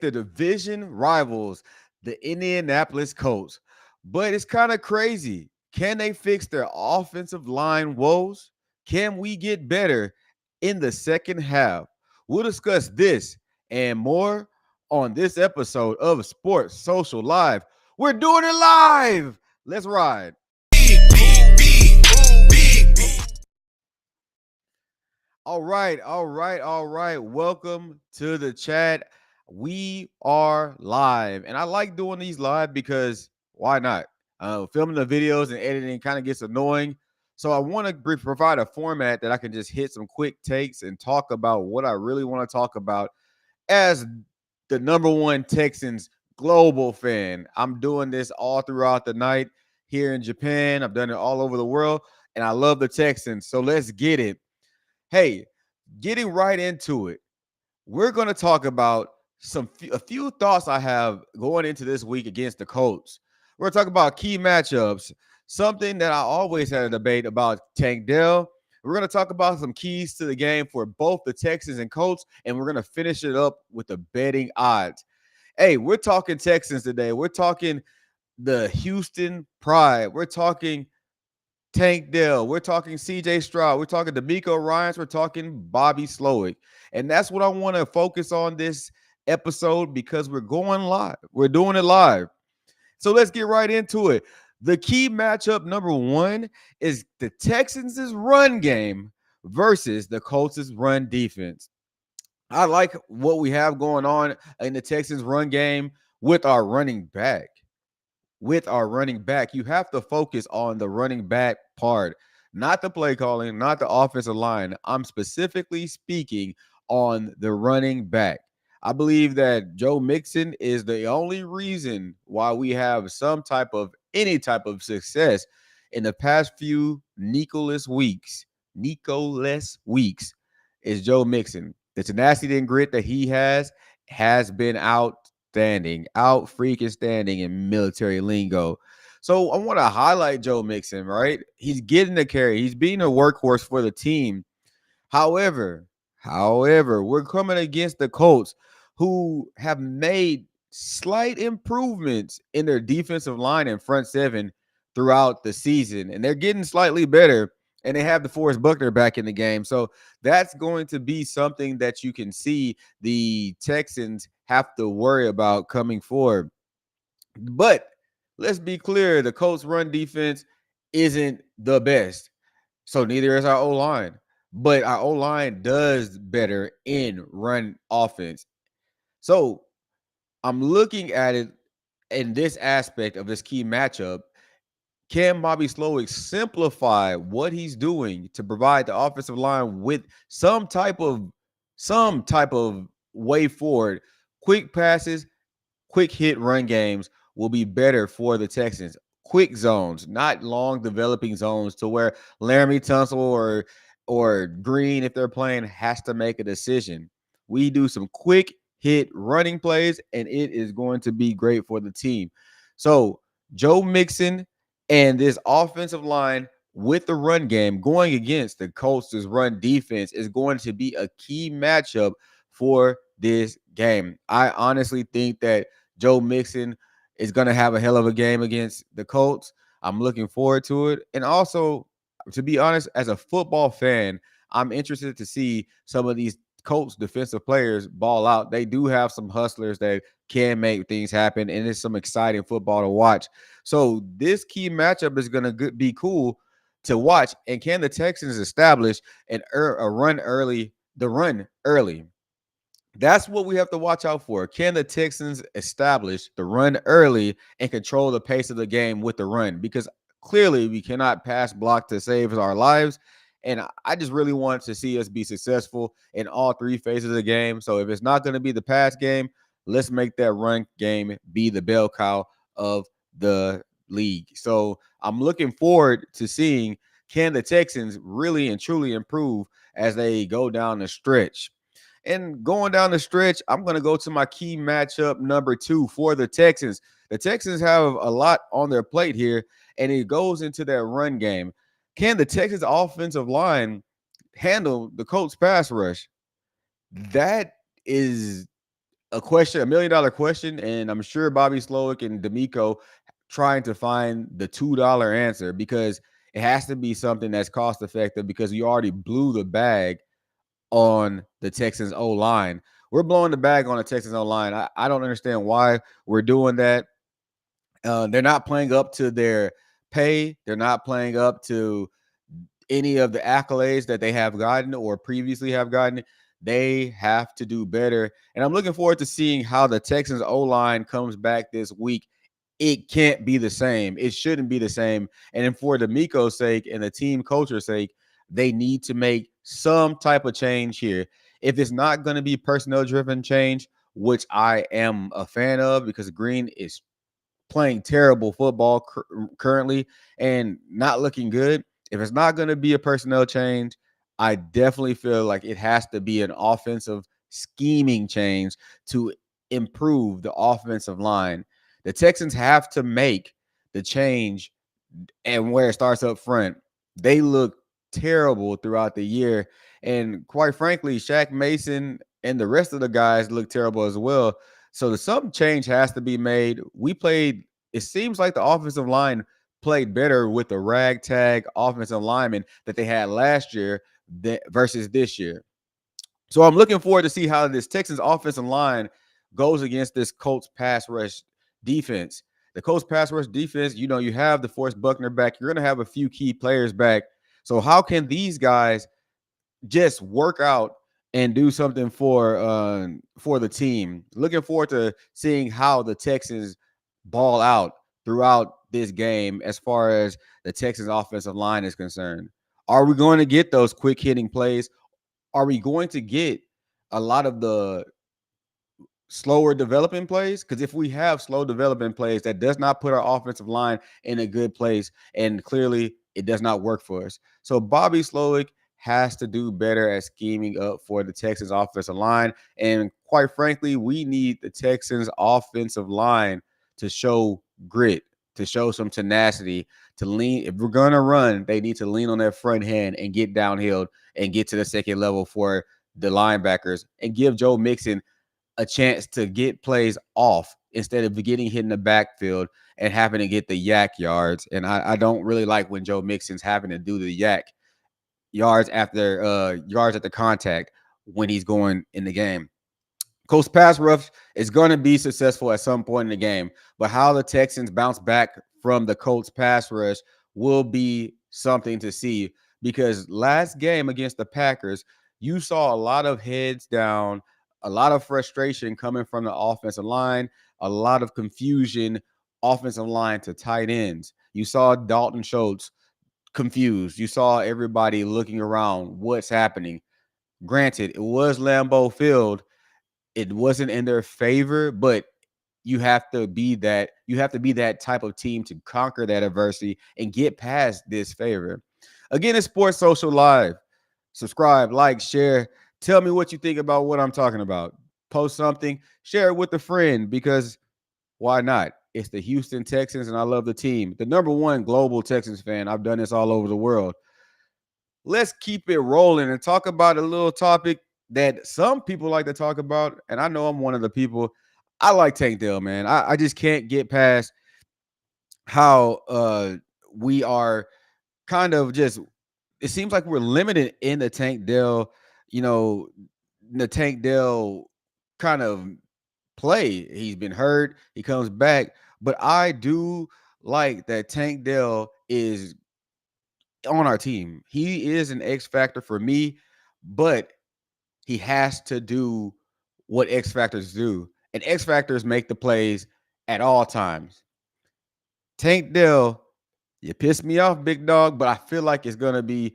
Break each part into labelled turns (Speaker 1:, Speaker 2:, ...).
Speaker 1: the division rivals, the Indianapolis Colts. But it's kind of crazy. Can they fix their offensive line woes? Can we get better in the second half? We'll discuss this and more on this episode of Sports Social Live. We're doing it live. Let's ride. All right. Welcome to the chat. We are live, and I like doing these live because why not? Filming the videos and editing kind of gets annoying, so I want to provide a format that I can just hit some quick takes and talk about what I really want to talk about as the number one Texans global fan. I'm doing this all throughout the night here in Japan. I've done it all over the world, and I love the Texans. So let's get it. Hey, getting right into it, we're going to talk about a few thoughts I have going into this week against the Colts. We're going to talk about key matchups, something that I always had a debate about Tank Dell. We're going to talk about some keys to the game for both the Texans and Colts, and we're going to finish it up with the betting odds. Hey, we're talking Texans today. We're talking the Houston Pride. We're talking Tank Dell. We're talking CJ Stroud. We're talking D'Amico Ryans. We're talking Bobby Slowick. And that's what I want to focus on this episode because we're going live. We're doing it live. So let's get right into it. The key matchup number one is the Texans' run game versus the Colts' run defense. I like what we have going on in the Texans' run game with our running back you have to focus on the running back part, not the play calling, not the offensive line. I'm specifically speaking on the running back. I believe that Joe Mixon is the only reason why we have any type of success in the past few Nicholas weeks is Joe Mixon. The tenacity and grit that he has been out freaking standing in military lingo. So I want to highlight Joe Mixon, right? He's getting the carry. He's being a workhorse for the team. However, we're coming against the Colts who have made slight improvements in their defensive line and front seven throughout the season, and they're getting slightly better. And they have the Forrest Buckner back in the game. So that's going to be something that you can see the Texans have to worry about coming forward. But let's be clear, the Colts run defense isn't the best. So neither is our O-line. But our O-line does better in run offense. So I'm looking at it in this aspect of this key matchup. Can Bobby Slowick simplify what he's doing to provide the offensive line with some type of way forward? Quick passes, quick hit run games will be better for the Texans. Quick zones, not long developing zones to where Laramie Tunsil or Green, if they're playing, has to make a decision. We do some quick hit running plays, and it is going to be great for the team. So Joe Mixon and this offensive line with the run game going against the Colts' run defense is going to be a key matchup for this game. I honestly think that Joe Mixon is going to have a hell of a game against the Colts. I'm looking forward to it. And also, to be honest, as a football fan, I'm interested to see some of these Colts defensive players ball out. They do have some hustlers that can make things happen, and it's some exciting football to watch. So this key matchup is going to be cool to watch. And can the Texans establish a run early? The run early. That's what we have to watch out for. Can the Texans establish the run early and control the pace of the game with the run? Because clearly we cannot pass block to save our lives. And I just really want to see us be successful in all three phases of the game. So if it's not going to be the pass game, let's make that run game be the bell cow of the league. So I'm looking forward to seeing can the Texans really and truly improve as they go down the stretch. And going down the stretch, I'm going to go to my key matchup number 2 for the Texans. The Texans have a lot on their plate here, and it goes into that run game. Can the Texans offensive line handle the Colts pass rush? That is a $1 million question, and I'm sure Bobby Slowick and D'Amico trying to find the $2 answer because it has to be something that's cost effective because you already blew the bag on the Texans O line. We're blowing the bag on the Texans O line. I don't understand why we're doing that. They're not playing up to their pay. They're not playing up to any of the accolades that they have gotten or previously have gotten. They have to do better. And I'm looking forward to seeing how the Texans O line comes back this week. It can't be the same. It shouldn't be the same. And then for D'Amico's sake and the team culture's sake, they need to make some type of change here. If it's not going to be personnel driven change, which I am a fan of because Green is playing terrible football currently and not looking good. If it's not going to be a personnel change, I definitely feel like it has to be an offensive scheming change to improve the offensive line. The Texans have to make the change, and where it starts up front. They look terrible throughout the year. And quite frankly, Shaq Mason and the rest of the guys look terrible as well. So some change has to be made. It seems like the offensive line played better with the ragtag offensive lineman that they had last year versus this year. So I'm looking forward to see how this Texans offensive line goes against this Colts pass rush defense. The Colts pass rush defense, you have the Forrest Buckner back. You're going to have a few key players back. So how can these guys just work out and do something for the team? Looking forward to seeing how the Texans ball out throughout this game as far as the Texans offensive line is concerned. Are we going to get those quick hitting plays? Are we going to get a lot of the slower developing plays? Because if we have slow developing plays, that does not put our offensive line in a good place, and clearly it does not work for us. So Bobby Slowick has to do better at scheming up for the Texans offensive line. And quite frankly, we need the Texans offensive line to show grit, to show some tenacity, to lean. If we're going to run, they need to lean on their front hand and get downhill and get to the second level for the linebackers and give Joe Mixon a chance to get plays off instead of getting hit in the backfield and having to get the yak yards. And I don't really like when Joe Mixon's having to do the yak yards at the contact when he's going in the game. Colts pass rush is going to be successful at some point in the game, but how the Texans bounce back from the Colts pass rush will be something to see because last game against the Packers, you saw a lot of heads down, a lot of frustration coming from the offensive line, a lot of confusion offensive line to tight ends. You saw Dalton Schultz confused. You saw everybody looking around, what's happening. Granted, it was Lambeau Field, it wasn't in their favor, but you have to be that type of team to conquer that adversity and get past this favor. Again, it's Sports Social Live. Subscribe, like, share. Tell me what you think about what I'm talking about. Post something, share it with a friend because why not? It's the Houston Texans, and I love the team. The number one global Texans fan. I've done this all over the world. Let's keep it rolling and talk about a little topic that some people like to talk about. And I know I'm one of the people. I like Tank Dell, man. I just can't get past how we are kind of just, it seems like we're limited in the Tank Dell, you know, the Tank Dell kind of play. He's been hurt, he comes back. But I do like that Tank Dell is on our team. He is an X factor for me, but he has to do what X factors do. And X factors make the plays at all times. Tank Dell, you piss me off, big dog, but I feel like it's going to be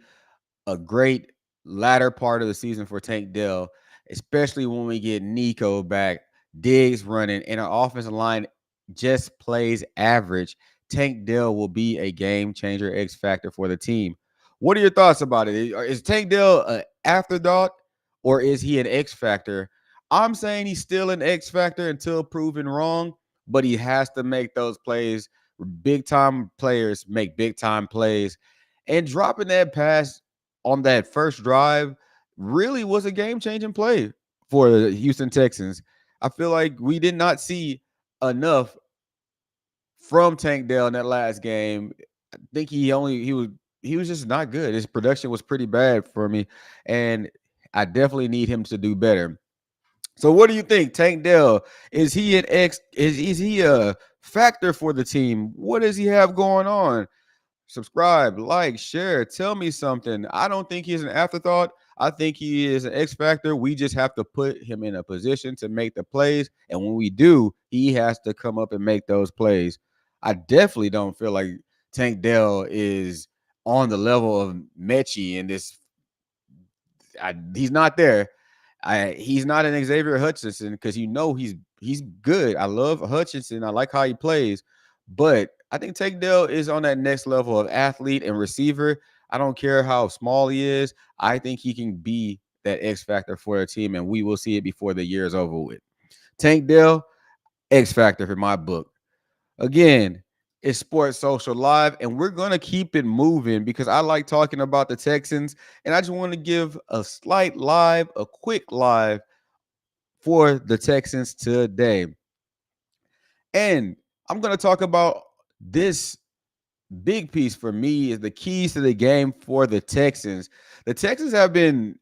Speaker 1: a great latter part of the season for Tank Dell, especially when we get Nico back, Diggs running, and our offensive line just plays average. Tank Dell will be a game changer, X factor for the team. What are your thoughts about it? Is Tank Dell an afterthought or is he an X factor? I'm saying he's still an X factor until proven wrong, but he has to make those plays. Big time players make big time plays. And dropping that pass on that first drive really was a game changing play for the Houston Texans. I feel like we did not see enough from Tank Dell in that last game. I think he was just not good. His production was pretty bad for me, and I definitely need him to do better. So what do you think, Tank Dell? Is he an X? Is he a factor for the team? What does he have going on? Subscribe, like, share, tell me something. I don't think he's an afterthought. I think he is an X factor. We just have to put him in a position to make the plays. And when we do, he has to come up and make those plays. I definitely don't feel like Tank Dell is on the level of Mechie in this. He's not there. He's not an Xavier Hutchinson because he's good. I love Hutchinson. I like how he plays, but I think Tank Dell is on that next level of athlete and receiver. I don't care how small he is. I think he can be that X factor for a team, and we will see it before the year is over with. Tank Dell, X factor for my book. Again, it's Sports Social Live, and we're going to keep it moving because I like talking about the Texans, and I just want to give a quick live for the Texans today. And I'm going to talk about this big piece for me is the keys to the game for the Texans. The Texans have been,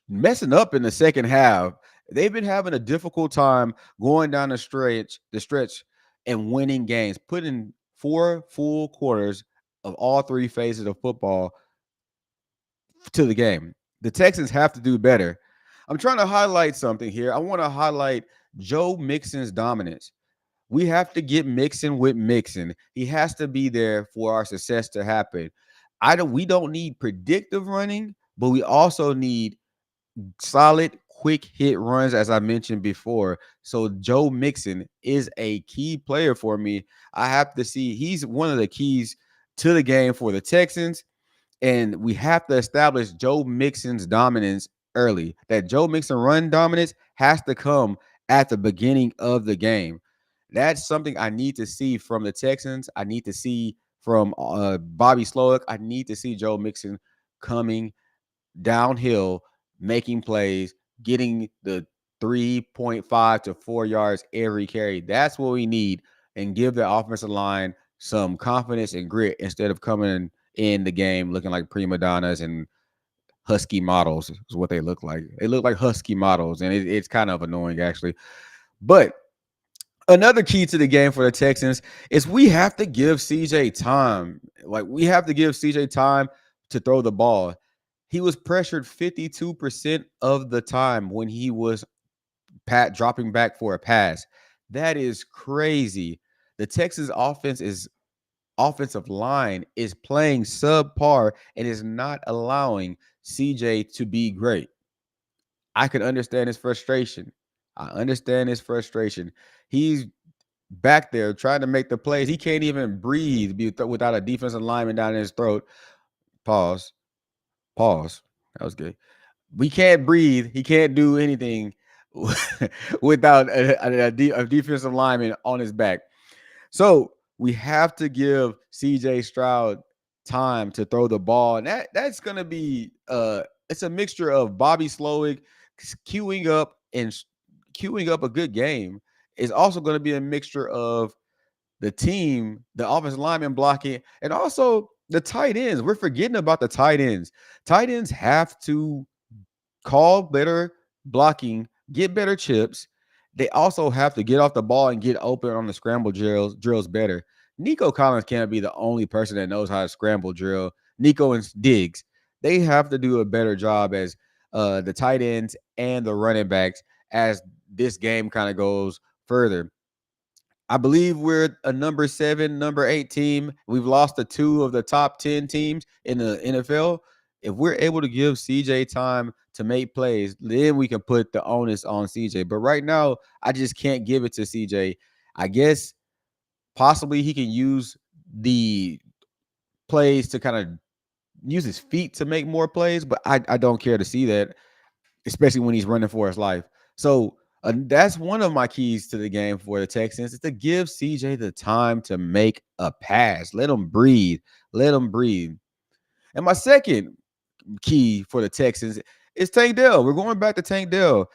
Speaker 1: messing up in the second half. They've been having a difficult time going down the stretch and winning games, putting 4 full quarters of all 3 phases of football to the game. The Texans have to do better. I'm trying to highlight something here. I want to highlight Joe Mixon's dominance. We have to get Mixon with Mixon. He has to be there for our success to happen. We don't need predictive running, but we also need solid, quick hit runs, as I mentioned before. So Joe Mixon is a key player for me. I have to see he's one of the keys to the game for the Texans. And we have to establish Joe Mixon's dominance early. That Joe Mixon run dominance has to come at the beginning of the game. That's something I need to see from the Texans. I need to see from Bobby Slowick. I need to see Joe Mixon coming downhill, making plays, getting the 3.5 to 4 yards every carry. That's what we need, and give the offensive line some confidence and grit instead of coming in the game looking like prima donnas and husky models is what they look like. They look like husky models, and it's kind of annoying actually. But another key to the game for the Texans is we have to give CJ time. Like, we have to give CJ time to throw the ball. He was pressured 52% of the time when he was dropping back for a pass. That is crazy. The Texas offensive line is playing subpar and is not allowing CJ to be great. I can understand his frustration. I understand his frustration. He's back there trying to make the plays. He can't even breathe without a defensive lineman down in his throat. Pause. Pause. That was good. We can't breathe. He can't do anything without a defensive lineman on his back. So we have to give CJ Stroud time to throw the ball. And that's going to be it's a mixture of Bobby Slowick queuing up and queuing up a good game. It's also going to be a mixture of the team, the offensive lineman blocking, and also the tight ends. We're forgetting about the tight ends. Tight ends have to call better blocking, get better chips. They also have to get off the ball and get open on the scramble drills better. Nico Collins can't be the only person that knows how to scramble drill. Nico and Diggs, they have to do a better job as the tight ends and the running backs as this game kind of goes further. I believe we're a number 7, number 8 team. We've lost to 2 of the top 10 teams in the NFL. If we're able to give CJ time to make plays, then we can put the onus on CJ. But right now, I just can't give it to CJ. I guess possibly he can use the plays to kind of use his feet to make more plays, but I don't care to see that, especially when he's running for his life. So that's one of my keys to the game for the Texans is to give CJ the time to make a pass. Let him breathe. Let him breathe. And my second key for the Texans is Tank Dell. We're going back to Tank Dell.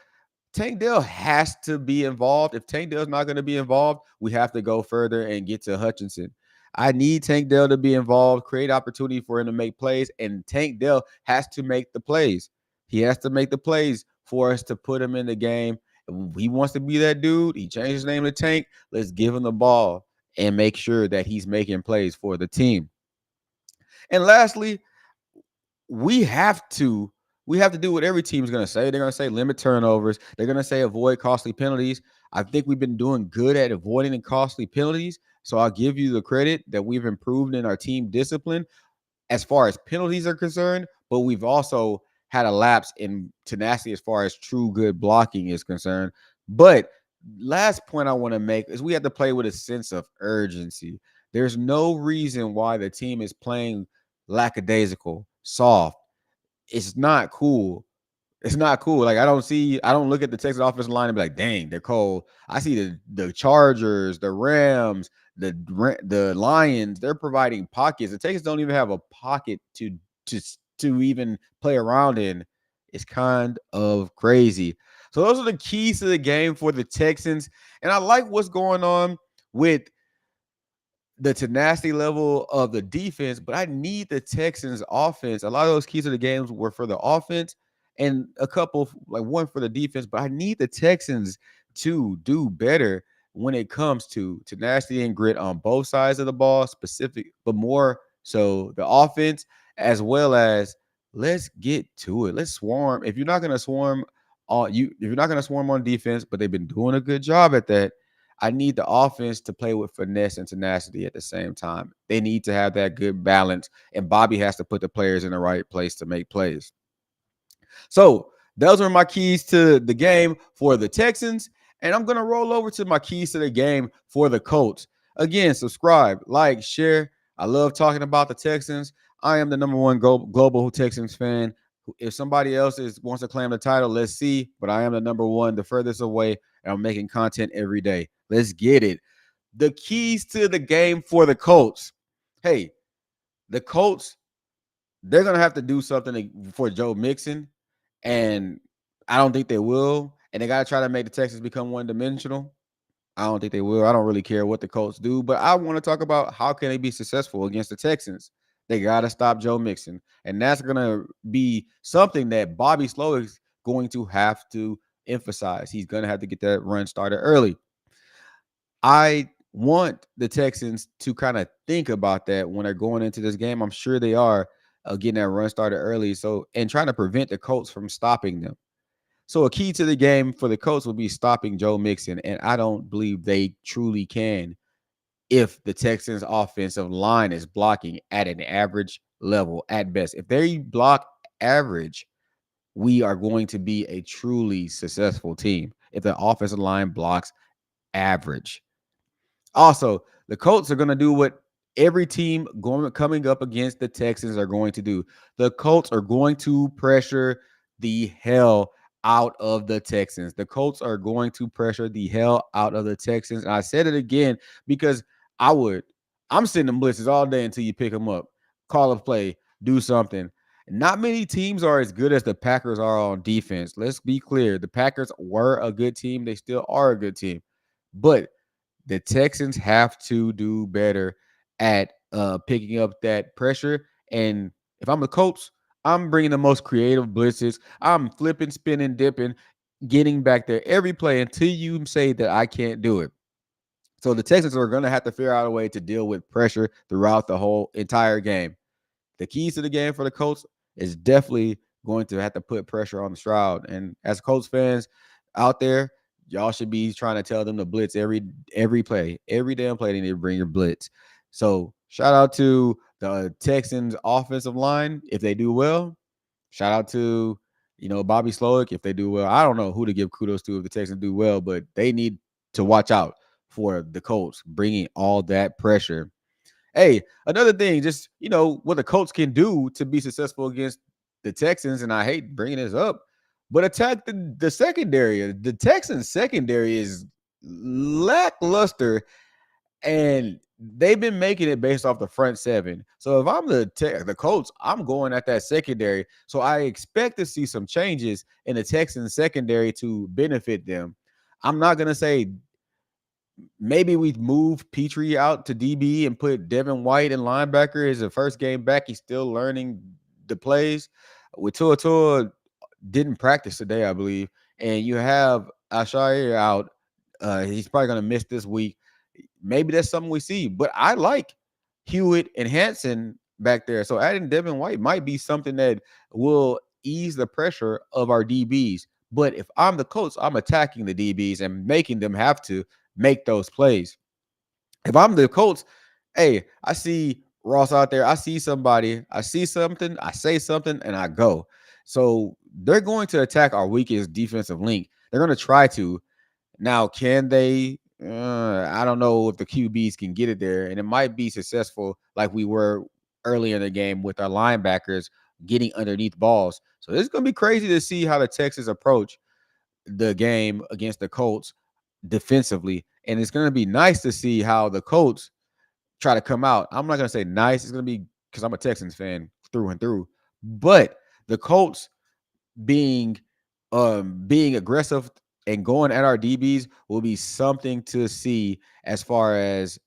Speaker 1: Tank Dell has to be involved. If Tank Dell's not going to be involved, we have to go further and get to Hutchinson. I need Tank Dell to be involved, create opportunity for him to make plays, and Tank Dell has to make the plays. He has to make the plays for us to put him in the game. If he wants to be that dude. He changed his name to Tank. Let's give him the ball and make sure that he's making plays for the team. And lastly, we have to do what every team is going to say. They're going to say limit turnovers. They're going to say avoid costly penalties. I think we've been doing good at avoiding the costly penalties. So I'll give you the credit that we've improved in our team discipline as far as penalties are concerned, but we've also had a lapse in tenacity as far as true good blocking is concerned. But last point I want to make is we have to play with a sense of urgency. There's no reason why the team is playing lackadaisical, soft. It's not cool. It's not cool. Like I don't look at the Texas offensive line and be like, dang, they're cold. I see the Chargers, the Rams, the Lions. They're providing pockets. The Texans don't even have a pocket to to even play around in. It's kind of crazy. So those are the keys to the game for the Texans, and I like what's going on with the tenacity level of the defense, but I need the Texans offense. A lot of those keys of the games were for the offense and a couple, like one for the defense, but I need the Texans to do better when it comes to tenacity and grit on both sides of the ball, specific, but more so the offense, as well as let's get to it. Let's swarm. If you're not going to swarm if you're not going to swarm on defense, but they've been doing a good job at that. I need the offense to play with finesse and tenacity at the same time. They need to have that good balance, and Bobby has to put the players in the right place to make plays. So those are my keys to the game for the Texans. And I'm going to roll over to my keys to the game for the Colts. Again, subscribe, like, share. I love talking about the Texans. I am the number one global Texans fan. If somebody else wants to claim the title, let's see. But I am the number one, the furthest away, and I'm making content every day. Let's get it. The keys to the game for the Colts. Hey, the Colts, they're going to have to do something for Joe Mixon. And I don't think they will. And they got to try to make the Texans become one-dimensional. I don't think they will. I don't really care what the Colts do. But I want to talk about how can they be successful against the Texans. They got to stop Joe Mixon. And that's going to be something that Bobby Slow is going to have to emphasize. He's going to have to get that run started early. I want the Texans to kind of think about that when they're going into this game. I'm sure they are getting that run started early. So, and trying to prevent the Colts from stopping them. So, a key to the game for the Colts will be stopping Joe Mixon. And I don't believe they truly can if the Texans' offensive line is blocking at an average level at best. If they block average, we are going to be a truly successful team. If the offensive line blocks average. Also, the Colts are going to do what every team coming up against the Texans are going to do. The Colts are going to pressure the hell out of the Texans. The Colts are going to pressure the hell out of the Texans. And I said it again because I'm sending blitzes all day until you pick them up. Call a play, do something. Not many teams are as good as the Packers are on defense. Let's be clear. The Packers were a good team. They still are a good team. But the Texans have to do better at picking up that pressure. And if I'm the Colts, I'm bringing the most creative blitzes. I'm flipping, spinning, dipping, getting back there every play until you say that I can't do it. So the Texans are going to have to figure out a way to deal with pressure throughout the whole entire game. The keys to the game for the Colts is definitely going to have to put pressure on the Stroud. And as Colts fans out there, y'all should be trying to tell them to blitz every play, every damn play. They need to bring your blitz. So shout out to the Texans offensive line if they do well. Shout out to Bobby Slowick if they do well. I don't know who to give kudos to if the Texans do well, but they need to watch out for the Colts bringing all that pressure. Hey, another thing, just what the Colts can do to be successful against the Texans, and I hate bringing this up, but attack the secondary. The Texans secondary is lackluster, and they've been making it based off the front seven. So if I'm the Colts, I'm going at that secondary. So I expect to see some changes in the Texans secondary to benefit them. I'm not gonna say maybe we move Petrie out to DB and put Devin White in linebacker. Is the first game back. He's still learning the plays. With Tua didn't practice today, I believe, and you have Ashaya out. He's probably gonna miss this week. Maybe that's something we see. But I like Hewitt and Hanson back there. So adding Devin White might be something that will ease the pressure of our DBs. But if I'm the coach, I'm attacking the DBs and making them have to make those plays. If I'm the Colts, hey, I see Ross out there. I see somebody. I see something. I say something, and I go. So they're going to attack our weakest defensive link. They're going to try to. Now, can they? I don't know if the QBs can get it there, and it might be successful like we were earlier in the game with our linebackers getting underneath balls. So it's going to be crazy to see how the Texans approach the game against the Colts defensively. And it's going to be nice to see how the Colts try to come out. I'm not going to say nice. It's going to be because I'm a Texans fan through and through. But the Colts being being aggressive and going at our DBs will be something to see as far as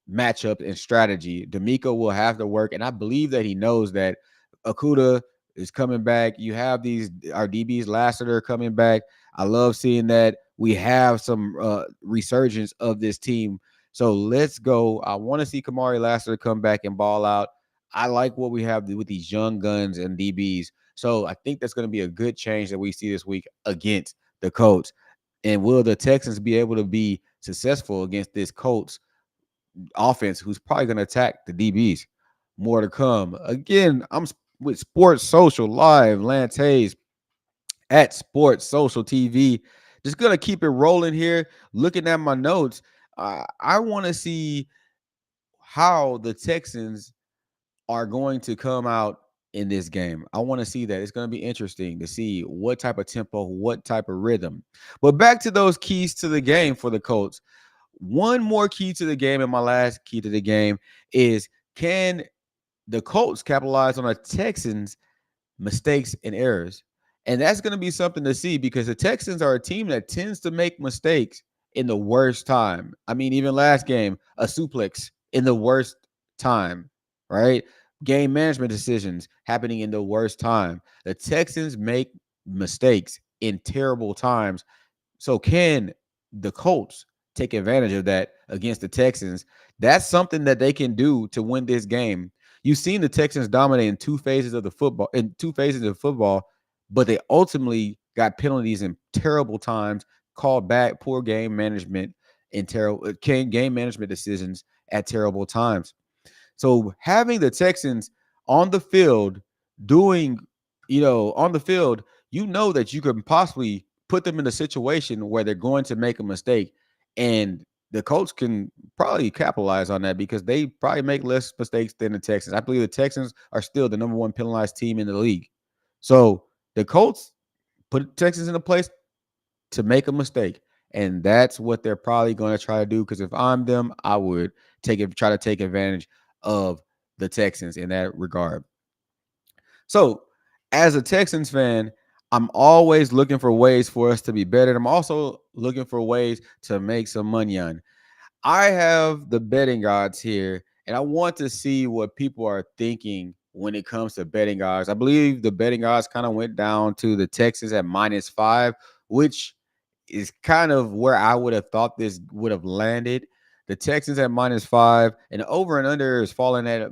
Speaker 1: matchup and strategy. D'Amico will have to work, and I believe that he knows that Okuda is coming back. You have these our DBs Lassiter coming back. I love seeing that we have some resurgence of this team. So let's go. I want to see Kamari Lassiter come back and ball out. I like what we have with these young guns and DBs. So I think that's going to be a good change that we see this week against the Colts. And will the Texans be able to be successful against this Colts offense who's probably going to attack the DBs? More to come. Again, I'm with Sports Social Live, Lance Hayes at Sports Social TV. Just going to keep it rolling here. Looking at my notes, I want to see how the Texans are going to come out in this game. I want to see that. It's going to be interesting to see what type of tempo, what type of rhythm. But back to those keys to the game for the Colts. One more key to the game, and my last key to the game is, can the Colts capitalize on the Texans' mistakes and errors? And that's going to be something to see because the Texans are a team that tends to make mistakes in the worst time. I mean, even last game, a suplex in the worst time, right? Game management decisions happening in the worst time. The Texans make mistakes in terrible times. So can the Colts take advantage of that against the Texans? That's something that they can do to win this game. You've seen the Texans dominate in two phases of football, but they ultimately got penalties in terrible times, called back, poor game management, and terrible game management decisions at terrible times. So having the Texans on the field doing, on the field, that you can possibly put them in a situation where they're going to make a mistake. And the Colts can probably capitalize on that because they probably make less mistakes than the Texans. I believe the Texans are still the number one penalized team in the league. So the Colts put Texans in a place to make a mistake. And that's what they're probably going to try to do. Because if I'm them, I would try to take advantage of the Texans in that regard. So, as a Texans fan, I'm always looking for ways for us to be better. I'm also looking for ways to make some money on. I have the betting odds here, and I want to see what people are thinking when it comes to betting odds. I believe the betting odds kind of went down to the Texans at -5, which is kind of where I would have thought this would have landed. The Texans at -5, and over and under is falling at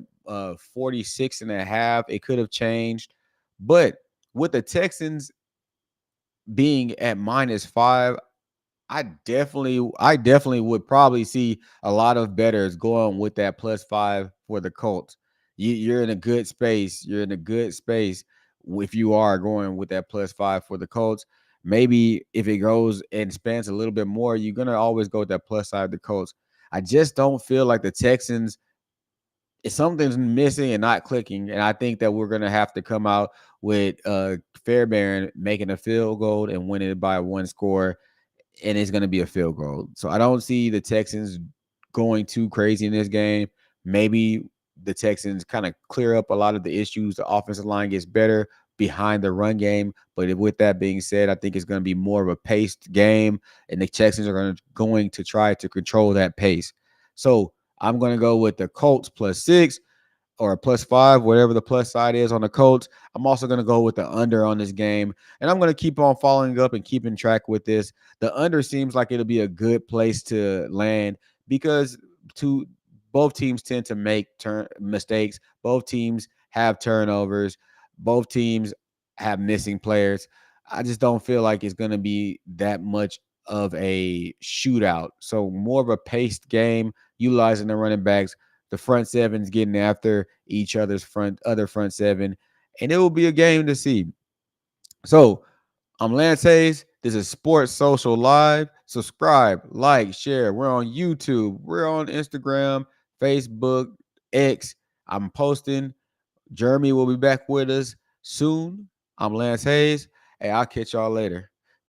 Speaker 1: 46 and a half. It could have changed, but with the Texans being at -5, I definitely would probably see a lot of bettors going with that +5 for the Colts. You're in a good space. You're in a good space if you are going with that +5 for the Colts. Maybe if it goes and spans a little bit more, you're gonna always go with that plus side of the Colts. I just don't feel like the Texans, if something's missing and not clicking, and I think that we're gonna have to come out with Fairbairn making a field goal and winning it by one score, and it's going to be a field goal. So I don't see the Texans going too crazy in this game. Maybe the Texans kind of clear up a lot of the issues. The offensive line gets better behind the run game. But with that being said, I think it's going to be more of a paced game, and the Texans are going to try to control that pace. So I'm going to go with the Colts +6 or a +5, whatever the plus side is on the Colts. I'm also going to go with the under on this game. And I'm going to keep on following up and keeping track with this. The under seems like it'll be a good place to land because to both teams tend to make mistakes. Both teams have turnovers. Both teams have missing players. I just don't feel like it's going to be that much of a shootout. So more of a paced game, utilizing the running backs, the front sevens getting after each other's front seven, and it will be a game to see. So I'm Lance Hayes. This is Sports Social Live. Subscribe, like, share. We're on YouTube. We're on Instagram, Facebook, X. I'm posting. Jeremy will be back with us soon. I'm Lance Hayes. Hey, I'll catch y'all later.